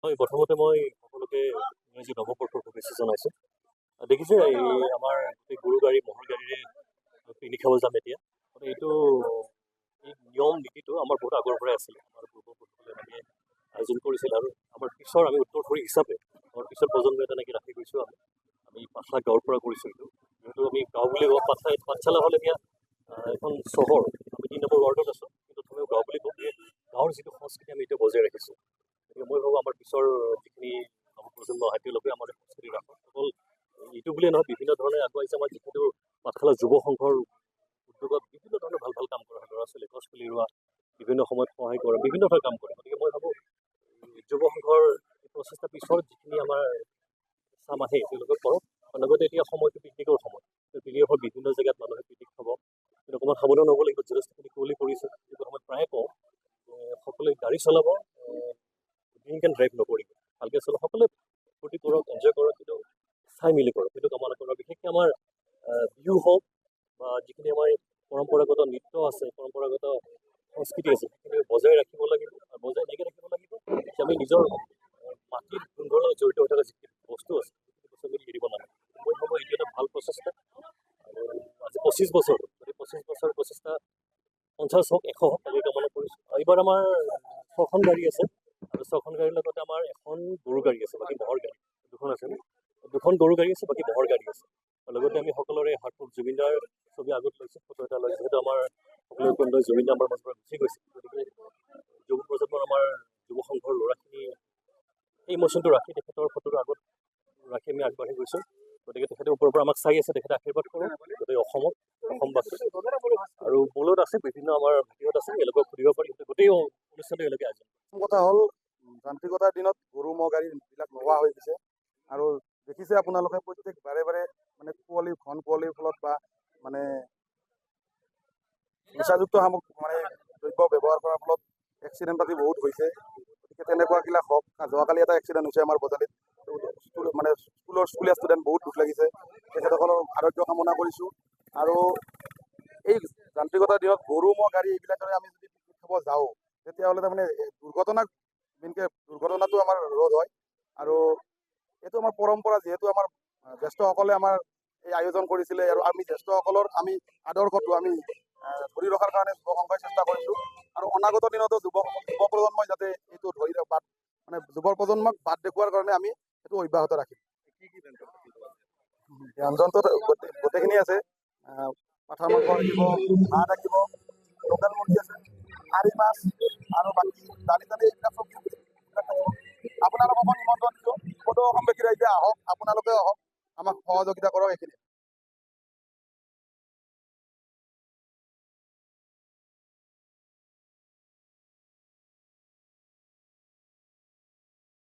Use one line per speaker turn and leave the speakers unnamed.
হয়, প্ৰথমতে মই সকলোকে ইংৰাজী নৱবৰ্ষৰ শুভেচ্ছা জনাইছোঁ। দেখিছে এই আমাৰ গোটেই গৰু গাড়ী ম'হৰ গাড়ীৰে পিকনিক খাব যাম এতিয়া। এইটো এই নিয়ম নীতিটো আমাৰ বহুত আগৰ পৰাই আছিলে। আমাৰ পূৰ্বপুৰুষসকলে এনেকৈ আয়োজন কৰিছিল আৰু আমাৰ পিছৰ আমি উত্তৰসূৰী হিচাপে আমাৰ পিছৰ প্ৰজন্মই তেনেকৈ ৰাখি গৈছোঁ। আমি পাঠশালা গাঁৱৰ পৰা কৰিছোঁ এইটো। যিহেতু আমি গাঁও বুলি কওঁ, পাঠশালা হ'ল এতিয়া এখন চহৰ। আমি ৩ নম্বৰ ৱাৰ্ডত আছোঁ, কিন্তু তথাপিও গাঁও বুলি কওঁ। গাঁৱৰ যিটো সংস্কৃতি আমি এতিয়া বজাই ৰাখিছোঁ। গতিকে মই ভাবোঁ আমাৰ পিছৰ যিখিনি নৱপ্ৰজন্ম আহে তেওঁলোকে আমাৰ সংস্কৃতি ৰাখক। অকল এইটো বুলিয়ে নহয়, বিভিন্ন ধৰণে আগুৱাইছে আমাৰ যিহেতু পাঠশালা যুৱ সংঘৰ উদ্যোগত বিভিন্ন ধৰণৰ ভাল ভাল কাম কৰা হয়। ল'ৰা ছোৱালী গছ পুলি ৰোৱা, বিভিন্ন সময়ত সহায় কৰা, বিভিন্ন ধৰণৰ কাম কৰে। গতিকে মই ভাবোঁ যুৱ সংঘৰ প্ৰচেষ্টা পিছৰ যিখিনি আমাৰ চাম আহে তেওঁলোকে কৰক। লগতে এতিয়া সময়টো পিকনিকৰ সময়। পিকনিকৰ বিভিন্ন জেগাত মানুহে পিকনিক খাব, কিন্তু অকণমান সাৱধান হ'ব লাগিব। যথেষ্টখিনি কুঁৱলী পৰিছে। সেইটো সময়ত প্ৰায়ে কওঁ সকলোৱে গাড়ী চলাব, ড্ৰিংক এণ্ড ড্ৰাইভ নকৰিব, ভালকৈ চলাব। সকলোৱে ফূৰ্তি কৰক, এনজয় কৰক, কিন্তু চাই মেলি কৰক, সেইটো কামনা কৰক। বিশেষকৈ আমাৰ বিহু হওক বা যিখিনি আমাৰ পৰম্পৰাগত নৃত্য আছে, পৰম্পৰাগত সংস্কৃতি আছে, সেইখিনি বজাই ৰাখিব লাগিব আৰু বজাই এনেকৈ ৰাখিব লাগিব যে আমি নিজৰ মাটিৰ গোন্ধৰ লগত জড়িত হৈ থকা যিখিনি বস্তু আছে সেইখিনি বস্তু আমি এৰিব নালাগে। মই ভাবোঁ এইটো এটা ভাল প্ৰচেষ্টা। আৰু আজি 25 বছৰ, গতিকে 25 বছৰ প্ৰচেষ্টা 50 হওক 100 হওক তাকে কামনা কৰিছোঁ। এইবাৰ আমাৰ 6খন গাড়ী আছে আৰু 6খন গাড়ীৰ লগতে আমাৰ এখন গৰু গাড়ী আছে, বাকী ম'হৰ গাড়ী 2খন আছে। 2খন গৰু গাড়ী আছে, বাকী ম'হৰ গাড়ী আছে। লগতে আমি সকলোৰে হাতত জুবিনদাৰ ছবি আগত লৈছোঁ, ফটো এটা লৈ। যিহেতু আমাৰ সকলোৰে প্ৰিয় জুবিনদা আমাৰ মাজৰ পৰা গুচি গৈছে, গতিকে যুৱ প্ৰজন্মৰ আমাৰ যুৱ সংঘৰ ল'ৰাখিনি এই ইম'শ্যনটো ৰাখি তেখেতৰ ফটোটো আগত ৰাখি আমি আগবাঢ়ি গৈছোঁ। গতিকে তেখেতে ওপৰৰ পৰা আমাক চাই আছে, তেখেতে আশীৰ্বাদ কৰক গোটেই অসমক, অসমবাসী। আৰু বলত আছে, বিভিন্ন আমাৰ ভিডিঅ'ত আছে, এওঁলোকক সুধিব পাৰি। গোটেই অনুষ্ঠানটো এওঁলোকে আয়োজন।
কথা হ'ল যান্ত্ৰিকতাৰ দিনত গৰু ম'হ গাড়ীবিলাক নোহোৱা হৈ গৈছে। আৰু দেখিছে আপোনালোকে প্ৰত্যেক বাৰে বাৰে মানে ঘন কুঁৱলীৰ ফলত বা মানে নিচাযুক্ত মানে দ্ৰব্য ব্যৱহাৰ কৰাৰ ফলত এক্সিডেণ্ট পাতি বহুত হৈছে। গতিকে তেনেকুৱাবিলাক হওক। যোৱাকালি এটা এক্সিডেণ্ট হৈছে আমাৰ বজালিত, মানে স্কুলীয়া ষ্টুডেণ্ট, বহুত দুখ লাগিছে। তেখেতসকলৰ আৰোগ্য কামনা কৰিছোঁ। আৰু এই যান্ত্ৰিকতাৰ দিনত গৰু ম'হ গাড়ী এইবিলাকেৰে আমি যদি পিকনিক খাব যাওঁ, তেতিয়াহ'লে তাৰমানে দুৰ্ঘটনাটো আমাৰ ৰোধ হয়। আৰু এইটো আমাৰ পৰম্পৰা, যিহেতু আমাৰ জ্যেষ্ঠসকলে আমাৰ এই আয়োজন কৰিছিলে আৰু আমি জ্যেষ্ঠসকলৰ আমি আদৰ্শটো আমি ধৰি ৰখাৰ কাৰণে যুৱ সংঘই চেষ্টা কৰিছোঁ। আৰু অনাগত দিনতো যুৱ প্ৰজন্মই যাতে এইটো ধৰি মানে যুৱ প্ৰজন্মক বাট দেখুওৱাৰ কাৰণে আমি সেইটো অব্যাহত ৰাখিম। ব্যঞ্জনটো গোটেইখিনি আছে। পাঠাৰ মাংস থাকিব, হাঁহ থাকিব, লোকেল মুৰ্গী আছে, আৰি মাছ আৰু বাকী দালি এইবিলাক চব থাকিব। আপোনালোককো নিমন্ত্ৰণ দিছোঁ। সকলো অসমবাসী ৰাইজে আহক, আপোনালোকে আহক, আমাক সহযোগিতা কৰক। এইখিনি